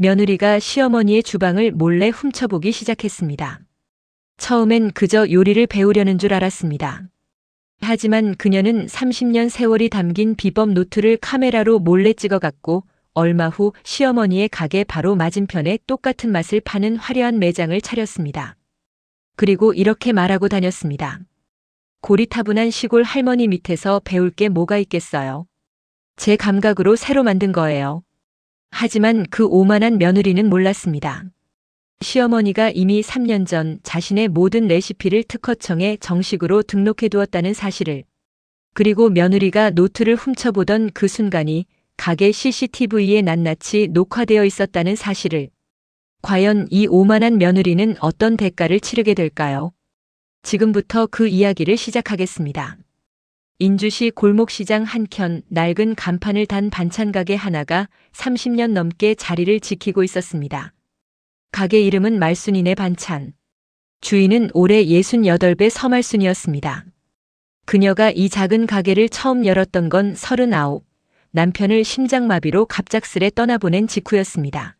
며느리가 시어머니의 주방을 몰래 훔쳐보기 시작했습니다. 처음엔 그저 요리를 배우려는 줄 알았습니다. 하지만 그녀는 30년 세월이 담긴 비법 노트를 카메라로 몰래 찍어갔고 얼마 후 시어머니의 가게 바로 맞은편에 똑같은 맛을 파는 화려한 매장을 차렸습니다. 그리고 이렇게 말하고 다녔습니다. 고리타분한 시골 할머니 밑에서 배울 게 뭐가 있겠어요. 제 감각으로 새로 만든 거예요. 하지만 그 오만한 며느리는 몰랐습니다. 시어머니가 이미 3년 전 자신의 모든 레시피를 특허청에 정식으로 등록해 두었다는 사실을, 그리고 며느리가 노트를 훔쳐보던 그 순간이 가게 CCTV에 낱낱이 녹화되어 있었다는 사실을, 과연 이 오만한 며느리는 어떤 대가를 치르게 될까요? 지금부터 그 이야기를 시작하겠습니다. 인주시 골목시장 한켠 낡은 간판을 단 반찬 가게 하나가 30년 넘게 자리를 지키고 있었습니다. 가게 이름은 말순이네 반찬. 주인은 올해 68배 서말순이었습니다. 그녀가 이 작은 가게를 처음 열었던 건 39, 남편을 심장마비로 갑작스레 떠나보낸 직후였습니다.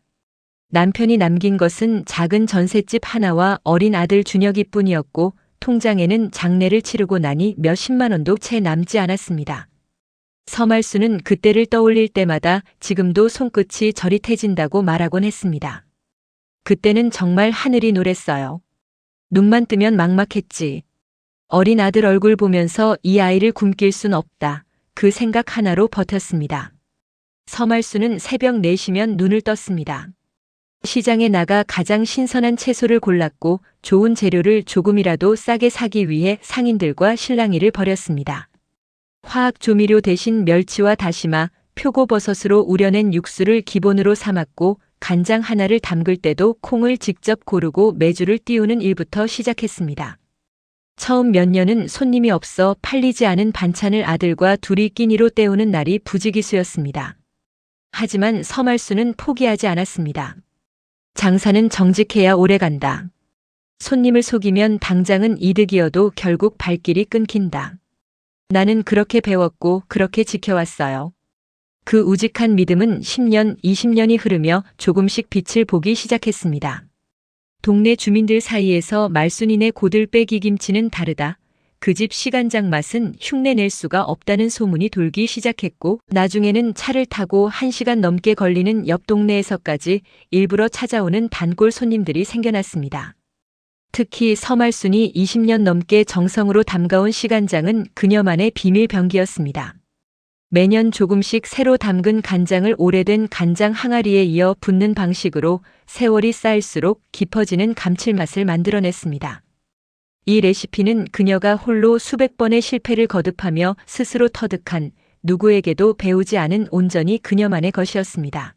남편이 남긴 것은 작은 전셋집 하나와 어린 아들 준혁이뿐이었고 통장에는 장례를 치르고 나니 몇십만 원도 채 남지 않았습니다. 서말순은 그때를 떠올릴 때마다 지금도 손끝이 저릿해진다고 말하곤 했습니다. 그때는 정말 하늘이 노랬어요. 눈만 뜨면 막막했지. 어린 아들 얼굴 보면서 이 아이를 굶길 순 없다. 그 생각 하나로 버텼습니다. 서말순은 새벽 4시면 눈을 떴습니다. 시장에 나가 가장 신선한 채소를 골랐고 좋은 재료를 조금이라도 싸게 사기 위해 상인들과 실랑이를 벌였습니다. 화학 조미료 대신 멸치와 다시마, 표고버섯으로 우려낸 육수를 기본으로 삼았고 간장 하나를 담글 때도 콩을 직접 고르고 메주를 띄우는 일부터 시작했습니다. 처음 몇 년은 손님이 없어 팔리지 않은 반찬을 아들과 둘이 끼니로 때우는 날이 부지기수였습니다. 하지만 서말순은 포기하지 않았습니다. 장사는 정직해야 오래간다. 손님을 속이면 당장은 이득이어도 결국 발길이 끊긴다. 나는 그렇게 배웠고 그렇게 지켜왔어요. 그 우직한 믿음은 10년, 20년이 흐르며 조금씩 빛을 보기 시작했습니다. 동네 주민들 사이에서 말순이네 고들빼기 김치는 다르다. 그 집 시간장 맛은 흉내낼 수가 없다는 소문이 돌기 시작했고 나중에는 차를 타고 1시간 넘게 걸리는 옆 동네에서까지 일부러 찾아오는 단골 손님들이 생겨났습니다. 특히 서말순이 20년 넘게 정성으로 담가온 시간장은 그녀만의 비밀 병기였습니다. 매년 조금씩 새로 담근 간장을 오래된 간장 항아리에 이어 붓는 방식으로 세월이 쌓일수록 깊어지는 감칠맛을 만들어냈습니다. 이 레시피는 그녀가 홀로 수백 번의 실패를 거듭하며 스스로 터득한 누구에게도 배우지 않은 온전히 그녀만의 것이었습니다.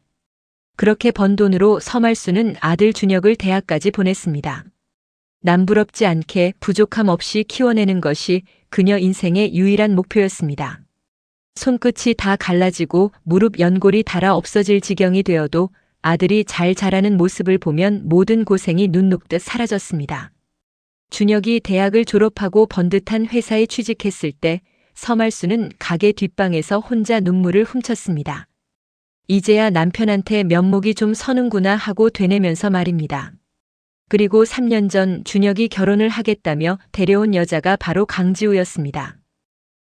그렇게 번 돈으로 서말순은 아들 준혁을 대학까지 보냈습니다. 남부럽지 않게 부족함 없이 키워내는 것이 그녀 인생의 유일한 목표였습니다. 손끝이 다 갈라지고 무릎 연골이 닳아 없어질 지경이 되어도 아들이 잘 자라는 모습을 보면 모든 고생이 눈 녹듯 사라졌습니다. 준혁이 대학을 졸업하고 번듯한 회사에 취직했을 때 서말순은 가게 뒷방에서 혼자 눈물을 훔쳤습니다. 이제야 남편한테 면목이 좀 서는구나 하고 되뇌면서 말입니다. 그리고 3년 전 준혁이 결혼을 하겠다며 데려온 여자가 바로 강지우였습니다.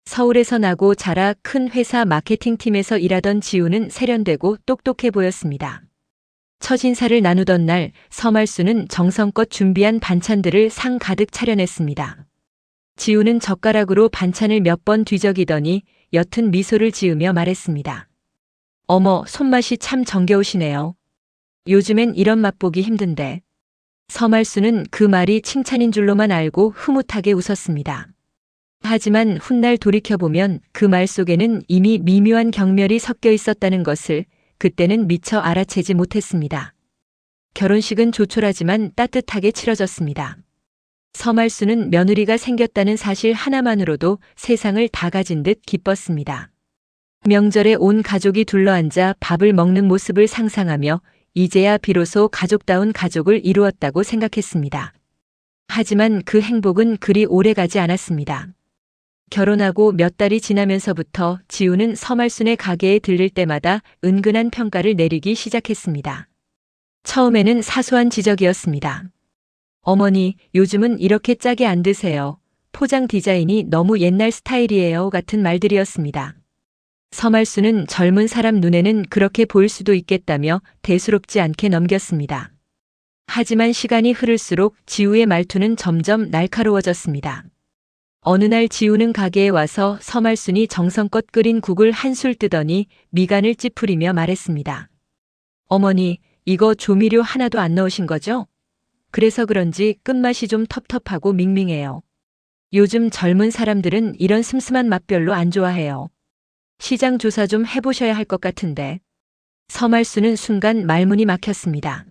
서울에서 나고 자라 큰 회사 마케팅팀에서 일하던 지우는 세련되고 똑똑해 보였습니다. 첫 인사를 나누던 날 서말순은 정성껏 준비한 반찬들을 상 가득 차려냈습니다. 지우는 젓가락으로 반찬을 몇 번 뒤적이더니 옅은 미소를 지으며 말했습니다. 어머, 손맛이 참 정겨우시네요. 요즘엔 이런 맛보기 힘든데. 서말순은 그 말이 칭찬인 줄로만 알고 흐뭇하게 웃었습니다. 하지만 훗날 돌이켜보면 그 말 속에는 이미 미묘한 경멸이 섞여 있었다는 것을 그때는 미처 알아채지 못했습니다. 결혼식은 조촐하지만 따뜻하게 치러졌습니다. 서말순은 며느리가 생겼다는 사실 하나만으로도 세상을 다 가진 듯 기뻤습니다. 명절에 온 가족이 둘러앉아 밥을 먹는 모습을 상상하며 이제야 비로소 가족다운 가족을 이루었다고 생각했습니다. 하지만 그 행복은 그리 오래가지 않았습니다. 결혼하고 몇 달이 지나면서부터 지우는 서말순의 가게에 들릴 때마다 은근한 평가를 내리기 시작했습니다. 처음에는 사소한 지적이었습니다. 어머니, 요즘은 이렇게 짜게 안 드세요. 포장 디자인이 너무 옛날 스타일이에요. 같은 말들이었습니다. 서말수는 젊은 사람 눈에는 그렇게 보일 수도 있겠다며 대수롭지 않게 넘겼습니다. 하지만 시간이 흐를수록 지우의 말투는 점점 날카로워졌습니다. 어느 날 지우는 가게에 와서 서말순이 정성껏 끓인 국을 한술 뜨더니 미간을 찌푸리며 말했습니다. 어머니, 이거 조미료 하나도 안 넣으신 거죠? 그래서 그런지 끝맛이 좀 텁텁하고 밍밍해요. 요즘 젊은 사람들은 이런 슴슴한 맛 별로 안 좋아해요. 시장 조사 좀 해보셔야 할 것 같은데. 서말수는 순간 말문이 막혔습니다.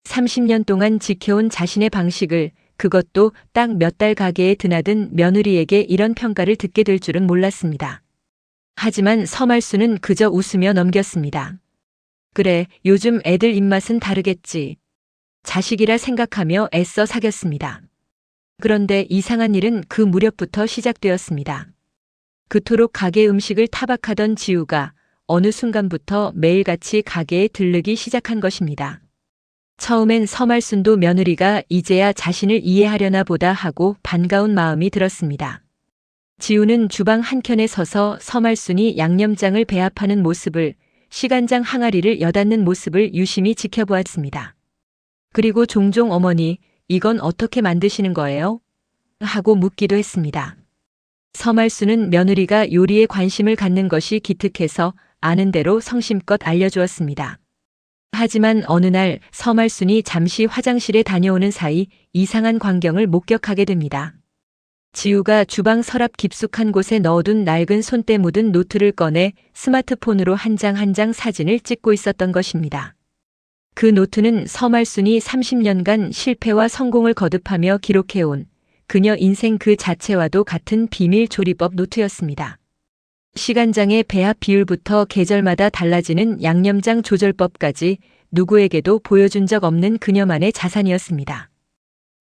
30년 동안 지켜온 자신의 방식을, 그것도 딱 몇 달 가게에 드나든 며느리에게 이런 평가를 듣게 될 줄은 몰랐습니다. 하지만 서말수는 그저 웃으며 넘겼습니다. 그래, 요즘 애들 입맛은 다르겠지. 자식이라 생각하며 애써 사겼습니다. 그런데 이상한 일은 그 무렵부터 시작되었습니다. 그토록 가게 음식을 타박하던 지우가 어느 순간부터 매일같이 가게에 들르기 시작한 것입니다. 처음엔 서말순도 며느리가 이제야 자신을 이해하려나 보다 하고 반가운 마음이 들었습니다. 지우는 주방 한켠에 서서 서말순이 양념장을 배합하는 모습을, 시간장 항아리를 여닫는 모습을 유심히 지켜보았습니다. 그리고 종종 어머니, 이건 어떻게 만드시는 거예요? 하고 묻기도 했습니다. 서말수는 며느리가 요리에 관심을 갖는 것이 기특해서 아는 대로 성심껏 알려주었습니다. 하지만 어느 날 서말순이 잠시 화장실에 다녀오는 사이 이상한 광경을 목격하게 됩니다. 지우가 주방 서랍 깊숙한 곳에 넣어둔 낡은 손때 묻은 노트를 꺼내 스마트폰으로 한 장 한 장 사진을 찍고 있었던 것입니다. 그 노트는 서말순이 30년간 실패와 성공을 거듭하며 기록해온 그녀 인생 그 자체와도 같은 비밀 조리법 노트였습니다. 시간장의 배합 비율부터 계절마다 달라지는 양념장 조절법까지 누구에게도 보여준 적 없는 그녀만의 자산이었습니다.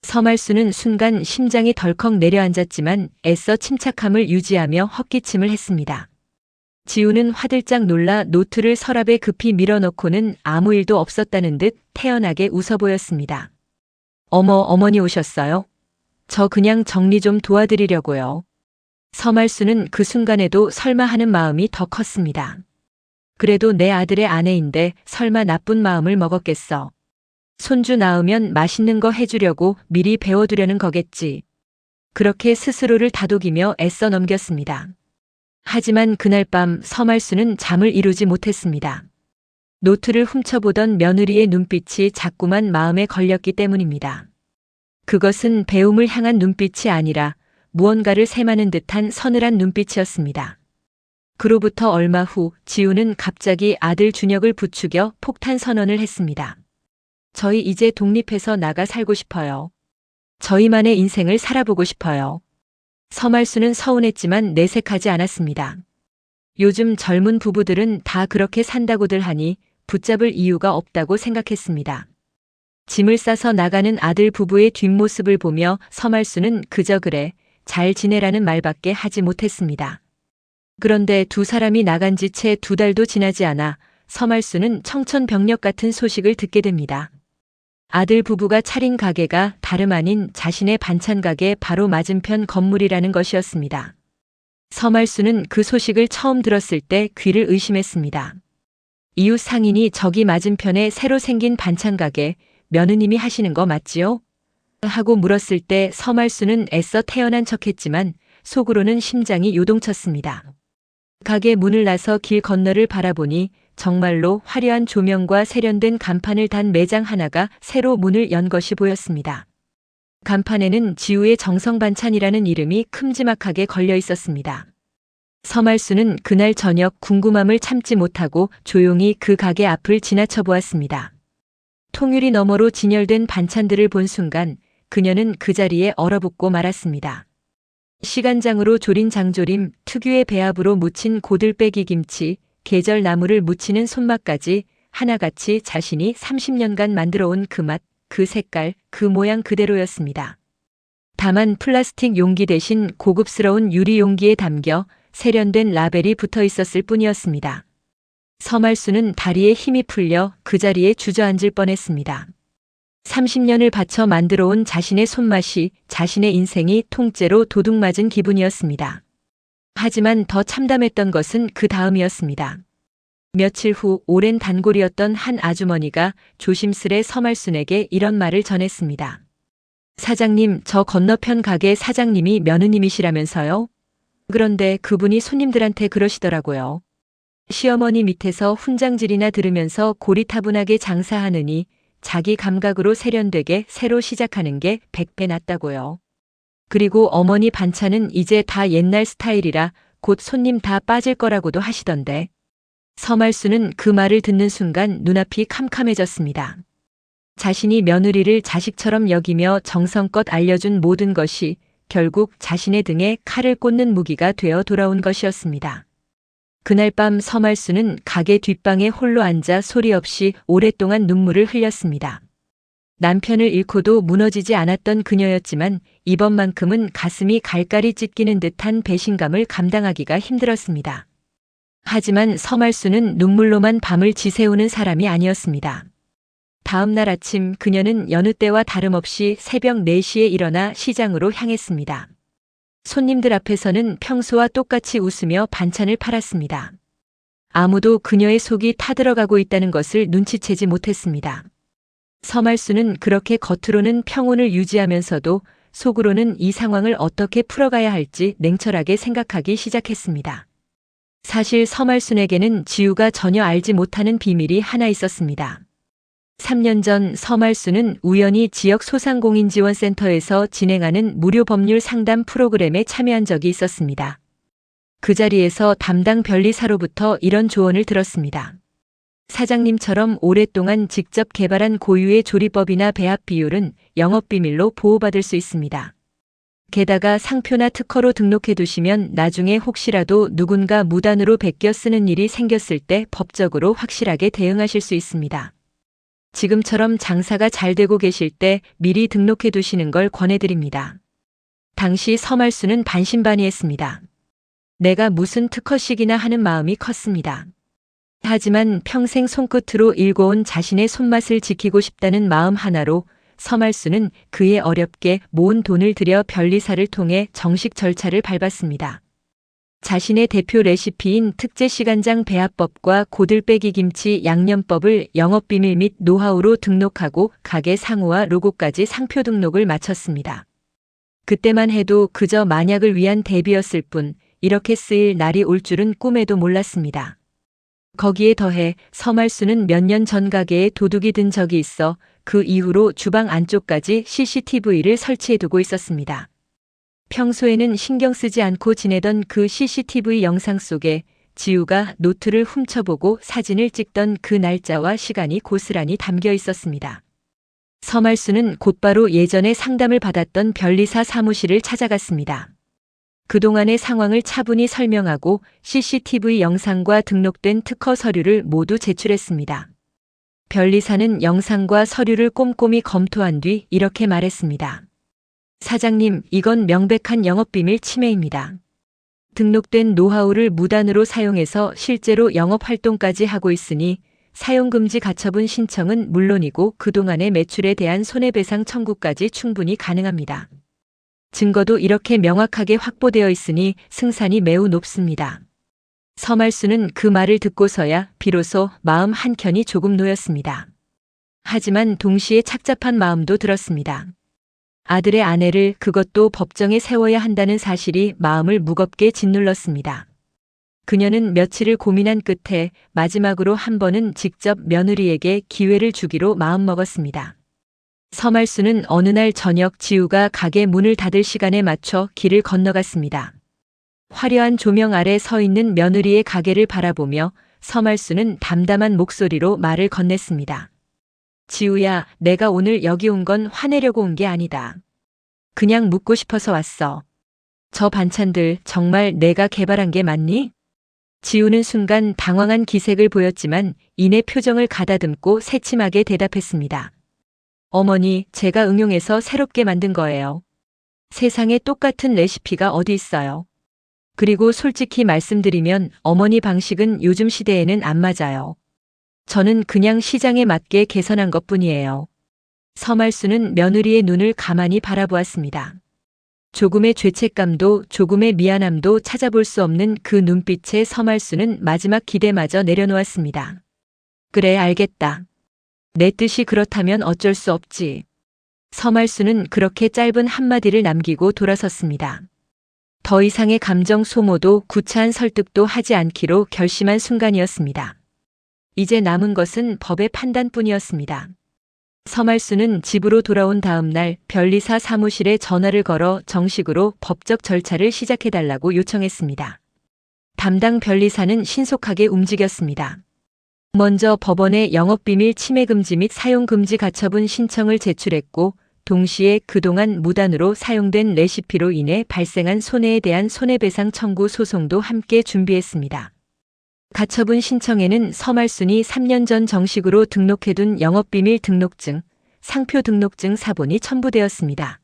서말수는 순간 심장이 덜컥 내려앉았지만 애써 침착함을 유지하며 헛기침을 했습니다. 지우는 화들짝 놀라 노트를 서랍에 급히 밀어넣고는 아무 일도 없었다는 듯 태연하게 웃어 보였습니다. 어머니 오셨어요? 저 그냥 정리 좀 도와드리려고요. 서말수는 그 순간에도 설마 하는 마음이 더 컸습니다. 그래도 내 아들의 아내인데 설마 나쁜 마음을 먹었겠어. 손주 낳으면 맛있는 거 해주려고 미리 배워두려는 거겠지. 그렇게 스스로를 다독이며 애써 넘겼습니다. 하지만 그날 밤 서말수는 잠을 이루지 못했습니다. 노트를 훔쳐보던 며느리의 눈빛이 자꾸만 마음에 걸렸기 때문입니다. 그것은 배움을 향한 눈빛이 아니라 무언가를 세마는 듯한 서늘한 눈빛이었습니다. 그로부터 얼마 후 지우는 갑자기 아들 준혁을 부추겨 폭탄 선언을 했습니다. 저희 이제 독립해서 나가 살고 싶어요. 저희만의 인생을 살아보고 싶어요. 서말수는 서운했지만 내색하지 않았습니다. 요즘 젊은 부부들은 다 그렇게 산다고들 하니 붙잡을 이유가 없다고 생각했습니다. 짐을 싸서 나가는 아들 부부의 뒷모습을 보며 서말수는 그저 그래, 잘 지내라는 말밖에 하지 못했습니다. 그런데 두 사람이 나간 지 채 2달도 지나지 않아 서말수는 청천벽력 같은 소식을 듣게 됩니다. 아들 부부가 차린 가게가 다름 아닌 자신의 반찬 가게 바로 맞은편 건물이라는 것이었습니다. 서말수는 그 소식을 처음 들었을 때 귀를 의심했습니다. 이웃 상인이 저기 맞은편에 새로 생긴 반찬 가게 며느님이 하시는 거 맞지요? 하고 물었을 때 서말수는 애써 태연한 척했지만 속으로는 심장이 요동쳤습니다. 가게 문을 나서 길 건너를 바라보니 정말로 화려한 조명과 세련된 간판을 단 매장 하나가 새로 문을 연 것이 보였습니다. 간판에는 지우의 정성반찬이라는 이름이 큼지막하게 걸려 있었습니다. 서말수는 그날 저녁 궁금함을 참지 못하고 조용히 그 가게 앞을 지나쳐 보았습니다. 통유리 너머로 진열된 반찬들을 본 순간 그녀는 그 자리에 얼어붙고 말았습니다. 시간장으로 조린 장조림, 특유의 배합으로 무친 고들빼기 김치, 계절 나물을 무치는 손맛까지 하나같이 자신이 30년간 만들어온 그 맛, 그 색깔, 그 모양 그대로였습니다. 다만 플라스틱 용기 대신 고급스러운 유리 용기에 담겨 세련된 라벨이 붙어 있었을 뿐이었습니다. 서말수는 다리에 힘이 풀려 그 자리에 주저앉을 뻔했습니다. 30년을 바쳐 만들어온 자신의 손맛이 자신의 인생이 통째로 도둑맞은 기분이었습니다. 하지만 더 참담했던 것은 그 다음이었습니다. 며칠 후 오랜 단골이었던 한 아주머니가 조심스레 서말순에게 이런 말을 전했습니다. 사장님, 저 건너편 가게 사장님이 며느님이시라면서요? 그런데 그분이 손님들한테 그러시더라고요. 시어머니 밑에서 훈장질이나 들으면서 고리타분하게 장사하느니 자기 감각으로 세련되게 새로 시작하는 게 100배 낫다고요. 그리고 어머니 반찬은 이제 다 옛날 스타일이라 곧 손님 다 빠질 거라고도 하시던데. 서말수는 그 말을 듣는 순간 눈앞이 캄캄해졌습니다. 자신이 며느리를 자식처럼 여기며 정성껏 알려준 모든 것이 결국 자신의 등에 칼을 꽂는 무기가 되어 돌아온 것이었습니다. 그날 밤 서말수는 가게 뒷방에 홀로 앉아 소리 없이 오랫동안 눈물을 흘렸습니다. 남편을 잃고도 무너지지 않았던 그녀였지만 이번만큼은 가슴이 갈갈이 찢기는 듯한 배신감을 감당하기가 힘들었습니다. 하지만 서말수는 눈물로만 밤을 지새우는 사람이 아니었습니다. 다음 날 아침 그녀는 여느 때와 다름없이 새벽 4시에 일어나 시장으로 향했습니다. 손님들 앞에서는 평소와 똑같이 웃으며 반찬을 팔았습니다. 아무도 그녀의 속이 타들어가고 있다는 것을 눈치채지 못했습니다. 서말수는 그렇게 겉으로는 평온을 유지하면서도 속으로는 이 상황을 어떻게 풀어가야 할지 냉철하게 생각하기 시작했습니다. 사실 서말순에게는 지우가 전혀 알지 못하는 비밀이 하나 있었습니다. 3년 전 서말수는 우연히 지역 소상공인지원센터에서 진행하는 무료 법률 상담 프로그램에 참여한 적이 있었습니다. 그 자리에서 담당 변리사로부터 이런 조언을 들었습니다. 사장님처럼 오랫동안 직접 개발한 고유의 조리법이나 배합 비율은 영업비밀로 보호받을 수 있습니다. 게다가 상표나 특허로 등록해 두시면 나중에 혹시라도 누군가 무단으로 베껴 쓰는 일이 생겼을 때 법적으로 확실하게 대응하실 수 있습니다. 지금처럼 장사가 잘 되고 계실 때 미리 등록해 두시는 걸 권해드립니다. 당시 서말수는 반신반의했습니다. 내가 무슨 특허식이나 하는 마음이 컸습니다. 하지만 평생 손끝으로 일궈온 자신의 손맛을 지키고 싶다는 마음 하나로 서말수는 그의 어렵게 모은 돈을 들여 변리사를 통해 정식 절차를 밟았습니다. 자신의 대표 레시피인 특제시간장 배합법과 고들빼기 김치 양념법을 영업비밀 및 노하우로 등록하고 가게 상호와 로고까지 상표 등록을 마쳤습니다. 그때만 해도 그저 만약을 위한 대비였을 뿐 이렇게 쓰일 날이 올 줄은 꿈에도 몰랐습니다. 거기에 더해 서말수는 몇 년 전 가게에 도둑이 든 적이 있어 그 이후로 주방 안쪽까지 CCTV를 설치해두고 있었습니다. 평소에는 신경 쓰지 않고 지내던 그 CCTV 영상 속에 지우가 노트를 훔쳐보고 사진을 찍던 그 날짜와 시간이 고스란히 담겨 있었습니다. 서말수는 곧바로 예전에 상담을 받았던 변리사 사무실을 찾아갔습니다. 그동안의 상황을 차분히 설명하고 CCTV 영상과 등록된 특허 서류를 모두 제출했습니다. 변리사는 영상과 서류를 꼼꼼히 검토한 뒤 이렇게 말했습니다. 사장님, 이건 명백한 영업비밀 침해입니다. 등록된 노하우를 무단으로 사용해서 실제로 영업활동까지 하고 있으니 사용금지 가처분 신청은 물론이고 그동안의 매출에 대한 손해배상 청구까지 충분히 가능합니다. 증거도 이렇게 명확하게 확보되어 있으니 승산이 매우 높습니다. 서말수는 그 말을 듣고서야 비로소 마음 한켠이 조금 놓였습니다. 하지만 동시에 착잡한 마음도 들었습니다. 아들의 아내를 그것도 법정에 세워야 한다는 사실이 마음을 무겁게 짓눌렀습니다. 그녀는 며칠을 고민한 끝에 마지막으로 한 번은 직접 며느리에게 기회를 주기로 마음먹었습니다. 서말수는 어느 날 저녁 지우가 가게 문을 닫을 시간에 맞춰 길을 건너갔습니다. 화려한 조명 아래 서 있는 며느리의 가게를 바라보며 서말수는 담담한 목소리로 말을 건넸습니다. 지우야, 내가 오늘 여기 온 건 화내려고 온 게 아니다. 그냥 묻고 싶어서 왔어. 저 반찬들 정말 내가 개발한 게 맞니? 지우는 순간 당황한 기색을 보였지만 이내 표정을 가다듬고 새침하게 대답했습니다. 어머니, 제가 응용해서 새롭게 만든 거예요. 세상에 똑같은 레시피가 어디 있어요. 그리고 솔직히 말씀드리면 어머니 방식은 요즘 시대에는 안 맞아요. 저는 그냥 시장에 맞게 개선한 것뿐이에요. 서말수는 며느리의 눈을 가만히 바라보았습니다. 조금의 죄책감도 조금의 미안함도 찾아볼 수 없는 그 눈빛에 서말수는 마지막 기대마저 내려놓았습니다. 그래, 알겠다. 내 뜻이 그렇다면 어쩔 수 없지. 서말수는 그렇게 짧은 한마디를 남기고 돌아섰습니다. 더 이상의 감정 소모도 구차한 설득도 하지 않기로 결심한 순간이었습니다. 이제 남은 것은 법의 판단뿐이었습니다. 서말수는 집으로 돌아온 다음 날 변리사 사무실에 전화를 걸어 정식으로 법적 절차를 시작해달라고 요청했습니다. 담당 변리사는 신속하게 움직였습니다. 먼저 법원에 영업비밀 침해금지 및 사용금지 가처분 신청을 제출했고 동시에 그동안 무단으로 사용된 레시피로 인해 발생한 손해에 대한 손해배상 청구 소송도 함께 준비했습니다. 가처분 신청에는 서말순이 3년 전 정식으로 등록해둔 영업비밀 등록증, 상표 등록증 사본이 첨부되었습니다.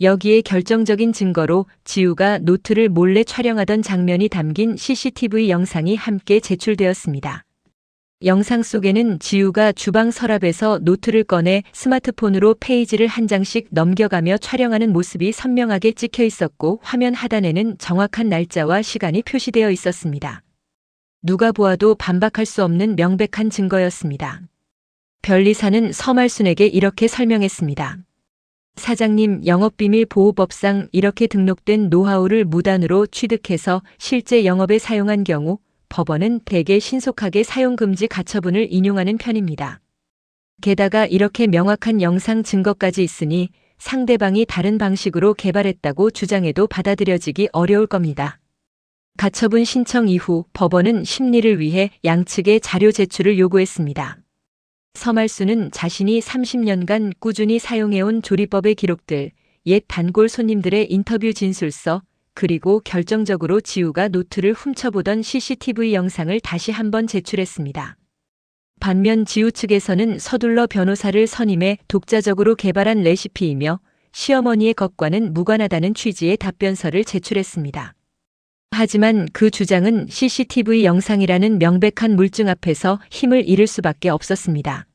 여기에 결정적인 증거로 지우가 노트를 몰래 촬영하던 장면이 담긴 CCTV 영상이 함께 제출되었습니다. 영상 속에는 지우가 주방 서랍에서 노트를 꺼내 스마트폰으로 페이지를 한 장씩 넘겨가며 촬영하는 모습이 선명하게 찍혀 있었고 화면 하단에는 정확한 날짜와 시간이 표시되어 있었습니다. 누가 보아도 반박할 수 없는 명백한 증거였습니다. 변리사는 서말순에게 이렇게 설명했습니다. 사장님, 영업비밀 보호법상 이렇게 등록된 노하우를 무단으로 취득해서 실제 영업에 사용한 경우 법원은 대개 신속하게 사용금지 가처분을 인용하는 편입니다. 게다가 이렇게 명확한 영상 증거까지 있으니 상대방이 다른 방식으로 개발했다고 주장해도 받아들여지기 어려울 겁니다. 가처분 신청 이후 법원은 심리를 위해 양측의 자료 제출을 요구했습니다. 서말수는 자신이 30년간 꾸준히 사용해온 조리법의 기록들, 옛 단골 손님들의 인터뷰 진술서, 그리고 결정적으로 지우가 노트를 훔쳐보던 CCTV 영상을 다시 한번 제출했습니다. 반면 지우 측에서는 서둘러 변호사를 선임해 독자적으로 개발한 레시피이며 시어머니의 것과는 무관하다는 취지의 답변서를 제출했습니다. 하지만 그 주장은 CCTV 영상이라는 명백한 물증 앞에서 힘을 잃을 수밖에 없었습니다.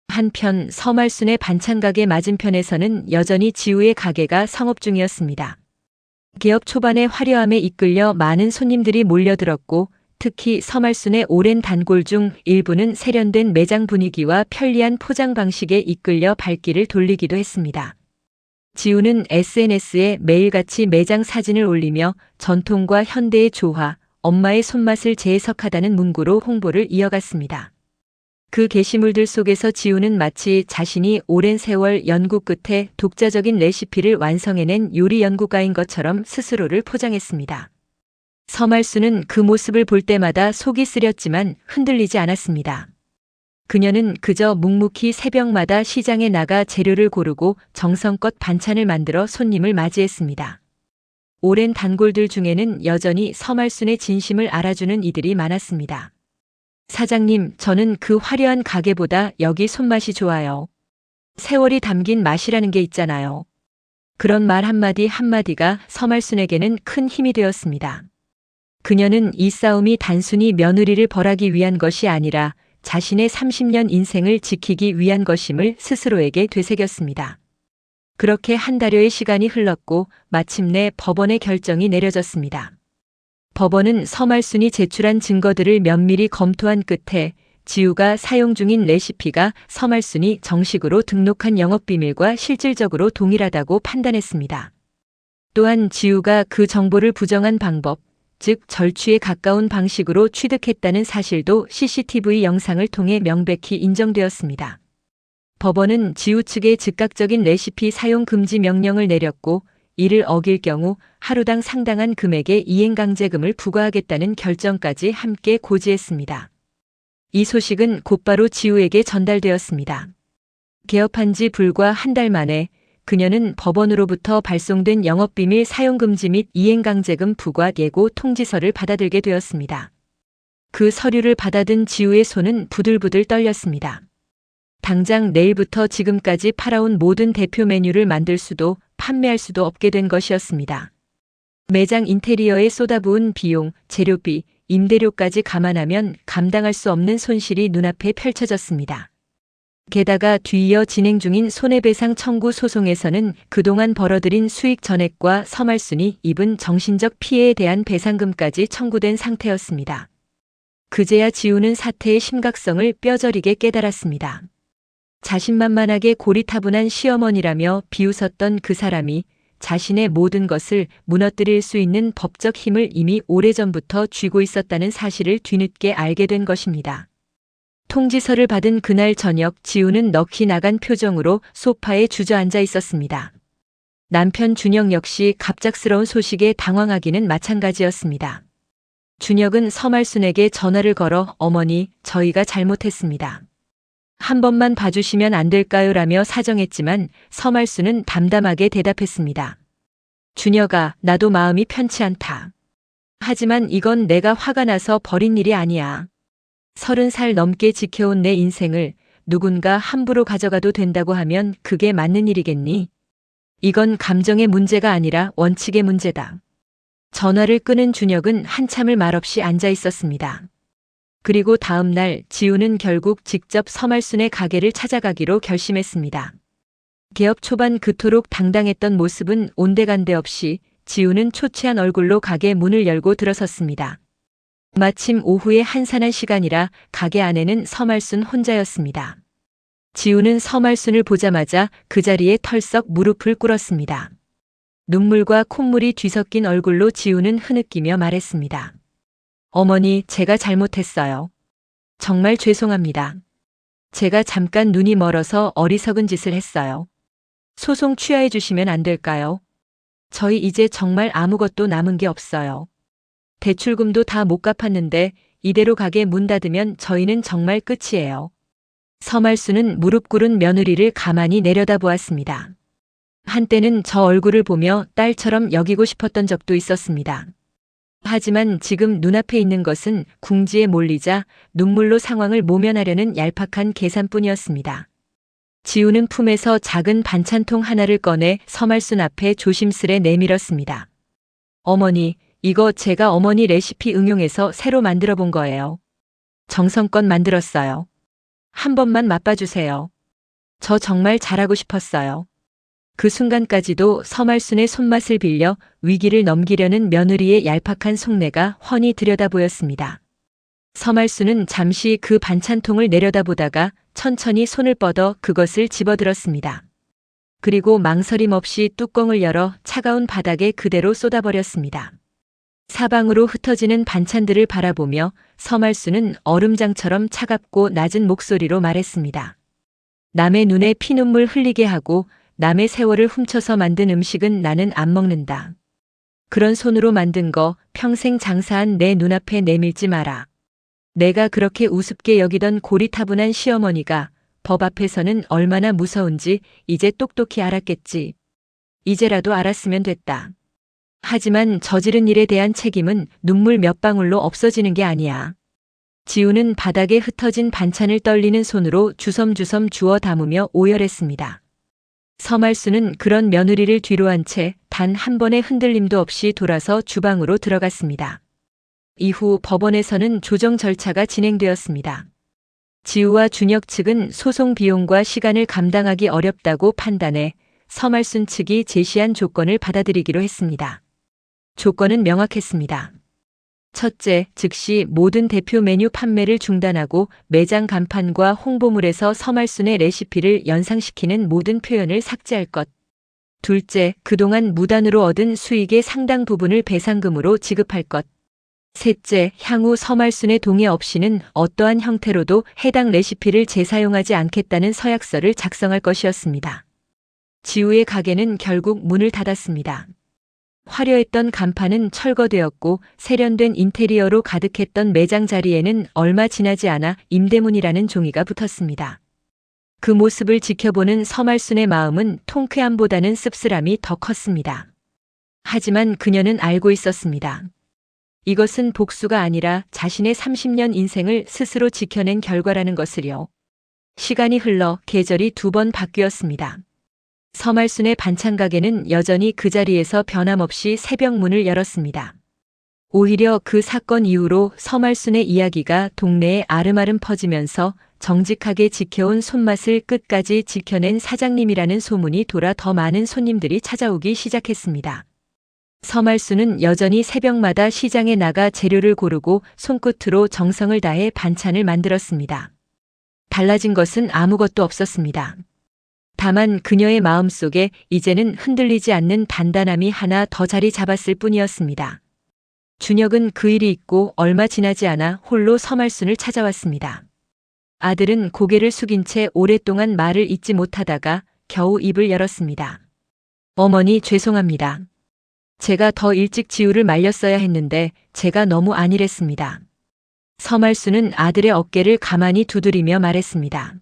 한편 서말순의 반찬가게 맞은편에서는 여전히 지우의 가게가 성업 중이었습니다. 개업 초반의 화려함에 이끌려 많은 손님들이 몰려들었고 특히 서말순의 오랜 단골 중 일부는 세련된 매장 분위기와 편리한 포장 방식에 이끌려 발길을 돌리기도 했습니다. 지우는 SNS에 매일같이 매장 사진을 올리며 전통과 현대의 조화, 엄마의 손맛을 재해석하다는 문구로 홍보를 이어갔습니다. 그 게시물들 속에서 지우는 마치 자신이 오랜 세월 연구 끝에 독자적인 레시피를 완성해낸 요리 연구가인 것처럼 스스로를 포장했습니다. 서말수는 그 모습을 볼 때마다 속이 쓰렸지만 흔들리지 않았습니다. 그녀는 그저 묵묵히 새벽마다 시장에 나가 재료를 고르고 정성껏 반찬을 만들어 손님을 맞이했습니다. 오랜 단골들 중에는 여전히 서말순의 진심을 알아주는 이들이 많았습니다. 사장님, 저는 그 화려한 가게보다 여기 손맛이 좋아요. 세월이 담긴 맛이라는 게 있잖아요. 그런 말 한마디 한마디가 서말순에게는 큰 힘이 되었습니다. 그녀는 이 싸움이 단순히 며느리를 벌하기 위한 것이 아니라 자신의 30년 인생을 지키기 위한 것임을 스스로에게 되새겼습니다. 그렇게 한 달여의 시간이 흘렀고 마침내 법원의 결정이 내려졌습니다. 법원은 서말순이 제출한 증거들을 면밀히 검토한 끝에 지우가 사용 중인 레시피가 서말순이 정식으로 등록한 영업비밀과 실질적으로 동일하다고 판단했습니다. 또한 지우가 그 정보를 부정한 방법, 즉 절취에 가까운 방식으로 취득했다는 사실도 CCTV 영상을 통해 명백히 인정되었습니다. 법원은 지우 측에 즉각적인 레시피 사용 금지 명령을 내렸고 이를 어길 경우 하루당 상당한 금액의 이행강제금을 부과하겠다는 결정까지 함께 고지했습니다. 이 소식은 곧바로 지우에게 전달되었습니다. 개업한 지 불과 한 달 만에 그녀는 법원으로부터 발송된 영업비밀 사용금지 및 이행강제금 부과 예고 통지서를 받아들게 되었습니다. 그 서류를 받아든 지우의 손은 부들부들 떨렸습니다. 당장 내일부터 지금까지 팔아온 모든 대표 메뉴를 만들 수도 판매할 수도 없게 된 것이었습니다. 매장 인테리어에 쏟아부은 비용, 재료비, 임대료까지 감안하면 감당할 수 없는 손실이 눈앞에 펼쳐졌습니다. 게다가 뒤이어 진행 중인 손해배상 청구 소송에서는 그동안 벌어들인 수익 전액과 서말순이 입은 정신적 피해에 대한 배상금까지 청구된 상태였습니다. 그제야 지우는 사태의 심각성을 뼈저리게 깨달았습니다. 자신만만하게 고리타분한 시어머니라며 비웃었던 그 사람이 자신의 모든 것을 무너뜨릴 수 있는 법적 힘을 이미 오래전부터 쥐고 있었다는 사실을 뒤늦게 알게 된 것입니다. 통지서를 받은 그날 저녁 지우는 넋이 나간 표정으로 소파에 주저앉아 있었습니다. 남편 준혁 역시 갑작스러운 소식에 당황하기는 마찬가지였습니다. 준혁은 서말순에게 전화를 걸어 어머니, 저희가 잘못했습니다. 한 번만 봐주시면 안 될까요? 라며 사정했지만 서말순은 담담하게 대답했습니다. 준혁아, 나도 마음이 편치 않다. 하지만 이건 내가 화가 나서 벌인 일이 아니야. 30살 넘게 지켜온 내 인생을 누군가 함부로 가져가도 된다고 하면 그게 맞는 일이겠니? 이건 감정의 문제가 아니라 원칙의 문제다. 전화를 끊은 준혁은 한참을 말없이 앉아 있었습니다. 그리고 다음 날 지우는 결국 직접 서말순의 가게를 찾아가기로 결심했습니다. 개업 초반 그토록 당당했던 모습은 온데간데 없이 지우는 초췌한 얼굴로 가게 문을 열고 들어섰습니다. 마침 오후의 한산한 시간이라 가게 안에는 서말순 혼자였습니다. 지우는 서말순을 보자마자 그 자리에 털썩 무릎을 꿇었습니다. 눈물과 콧물이 뒤섞인 얼굴로 지우는 흐느끼며 말했습니다. 어머니, 제가 잘못했어요. 정말 죄송합니다. 제가 잠깐 눈이 멀어서 어리석은 짓을 했어요. 소송 취하해 주시면 안 될까요? 저희 이제 정말 아무것도 남은 게 없어요. 대출금도 다 못 갚았는데 이대로 가게 문 닫으면 저희는 정말 끝이에요. 서말순은 무릎 꿇은 며느리를 가만히 내려다보았습니다. 한때는 저 얼굴을 보며 딸처럼 여기고 싶었던 적도 있었습니다. 하지만 지금 눈앞에 있는 것은 궁지에 몰리자 눈물로 상황을 모면하려는 얄팍한 계산뿐이었습니다. 지우는 품에서 작은 반찬통 하나를 꺼내 서말순 앞에 조심스레 내밀었습니다. 어머니, 이거 제가 어머니 레시피 응용해서 새로 만들어 본 거예요. 정성껏 만들었어요. 한 번만 맛봐주세요. 저 정말 잘하고 싶었어요. 그 순간까지도 서말순의 손맛을 빌려 위기를 넘기려는 며느리의 얄팍한 속내가 훤히 들여다보였습니다. 서말순은 잠시 그 반찬통을 내려다보다가 천천히 손을 뻗어 그것을 집어들었습니다. 그리고 망설임 없이 뚜껑을 열어 차가운 바닥에 그대로 쏟아버렸습니다. 사방으로 흩어지는 반찬들을 바라보며 서말순은 얼음장처럼 차갑고 낮은 목소리로 말했습니다. 남의 눈에 피눈물 흘리게 하고 남의 세월을 훔쳐서 만든 음식은 나는 안 먹는다. 그런 손으로 만든 거 평생 장사한 내 눈앞에 내밀지 마라. 내가 그렇게 우습게 여기던 고리타분한 시어머니가 법 앞에서는 얼마나 무서운지 이제 똑똑히 알았겠지. 이제라도 알았으면 됐다. 하지만 저지른 일에 대한 책임은 눈물 몇 방울로 없어지는 게 아니야. 지우는 바닥에 흩어진 반찬을 떨리는 손으로 주섬주섬 주워 담으며 오열했습니다. 서말순은 그런 며느리를 뒤로 한 채 단 한 번의 흔들림도 없이 돌아서 주방으로 들어갔습니다. 이후 법원에서는 조정 절차가 진행되었습니다. 지우와 준혁 측은 소송 비용과 시간을 감당하기 어렵다고 판단해 서말순 측이 제시한 조건을 받아들이기로 했습니다. 조건은 명확했습니다. 첫째, 즉시 모든 대표 메뉴 판매를 중단하고 매장 간판과 홍보물에서 서말순의 레시피를 연상시키는 모든 표현을 삭제할 것. 둘째, 그동안 무단으로 얻은 수익의 상당 부분을 배상금으로 지급할 것. 셋째, 향후 서말순의 동의 없이는 어떠한 형태로도 해당 레시피를 재사용하지 않겠다는 서약서를 작성할 것이었습니다. 지우의 가게는 결국 문을 닫았습니다. 화려했던 간판은 철거되었고 세련된 인테리어로 가득했던 매장 자리에는 얼마 지나지 않아 임대문이라는 종이가 붙었습니다. 그 모습을 지켜보는 서말순의 마음은 통쾌함보다는 씁쓸함이 더 컸습니다. 하지만 그녀는 알고 있었습니다. 이것은 복수가 아니라 자신의 30년 인생을 스스로 지켜낸 결과라는 것을요. 시간이 흘러 계절이 2번 바뀌었습니다. 서말순의 반찬 가게는 여전히 그 자리에서 변함없이 새벽 문을 열었습니다. 오히려 그 사건 이후로 서말순의 이야기가 동네에 아름아름 퍼지면서 정직하게 지켜온 손맛을 끝까지 지켜낸 사장님이라는 소문이 돌아 더 많은 손님들이 찾아오기 시작했습니다. 서말순은 여전히 새벽마다 시장에 나가 재료를 고르고 손끝으로 정성을 다해 반찬을 만들었습니다. 달라진 것은 아무것도 없었습니다. 다만 그녀의 마음속에 이제는 흔들리지 않는 단단함이 하나 더 자리 잡았을 뿐이었습니다. 준혁은 그 일이 있고 얼마 지나지 않아 홀로 서말순을 찾아왔습니다. 아들은 고개를 숙인 채 오랫동안 말을 잇지 못하다가 겨우 입을 열었습니다. 어머니, 죄송합니다. 제가 더 일찍 지우를 말렸어야 했는데 제가 너무 안일했습니다. 서말순은 아들의 어깨를 가만히 두드리며 말했습니다.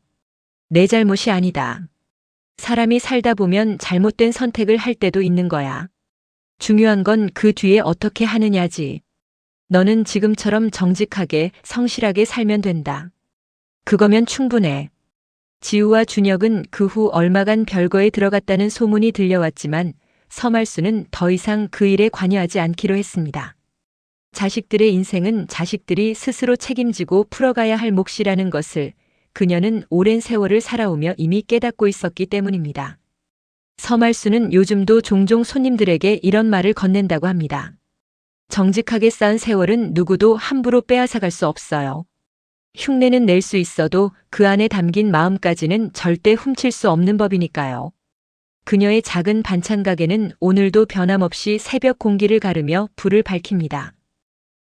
내 잘못이 아니다. 사람이 살다 보면 잘못된 선택을 할 때도 있는 거야. 중요한 건 그 뒤에 어떻게 하느냐지. 너는 지금처럼 정직하게, 성실하게 살면 된다. 그거면 충분해. 지우와 준혁은 그 후 얼마간 별거에 들어갔다는 소문이 들려왔지만 서말순은 더 이상 그 일에 관여하지 않기로 했습니다. 자식들의 인생은 자식들이 스스로 책임지고 풀어가야 할 몫이라는 것을 그녀는 오랜 세월을 살아오며 이미 깨닫고 있었기 때문입니다. 서말순은 요즘도 종종 손님들에게 이런 말을 건넨다고 합니다. 정직하게 쌓은 세월은 누구도 함부로 빼앗아갈 수 없어요. 흉내는 낼 수 있어도 그 안에 담긴 마음까지는 절대 훔칠 수 없는 법이니까요. 그녀의 작은 반찬 가게는 오늘도 변함없이 새벽 공기를 가르며 불을 밝힙니다.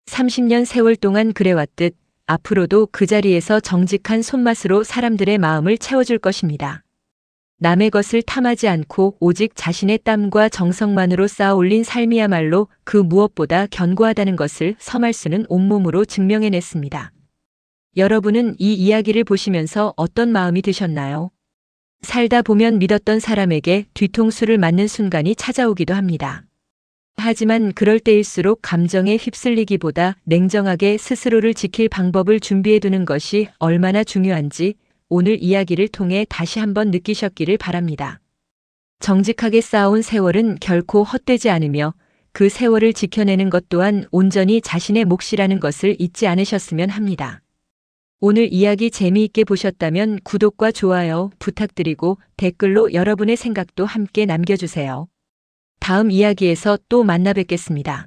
30년 세월 동안 그래왔듯 앞으로도 그 자리에서 정직한 손맛으로 사람들의 마음을 채워줄 것입니다. 남의 것을 탐하지 않고 오직 자신의 땀과 정성만으로 쌓아 올린 삶이야말로 그 무엇보다 견고하다는 것을 서말순은 온몸으로 증명해냈습니다. 여러분은 이 이야기를 보시면서 어떤 마음이 드셨나요? 살다 보면 믿었던 사람에게 뒤통수를 맞는 순간이 찾아오기도 합니다. 하지만 그럴 때일수록 감정에 휩쓸리기보다 냉정하게 스스로를 지킬 방법을 준비해두는 것이 얼마나 중요한지 오늘 이야기를 통해 다시 한번 느끼셨기를 바랍니다. 정직하게 쌓아온 세월은 결코 헛되지 않으며 그 세월을 지켜내는 것 또한 온전히 자신의 몫이라는 것을 잊지 않으셨으면 합니다. 오늘 이야기 재미있게 보셨다면 구독과 좋아요 부탁드리고 댓글로 여러분의 생각도 함께 남겨주세요. 다음 이야기에서 또 만나 뵙겠습니다.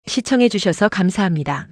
시청해주셔서 감사합니다.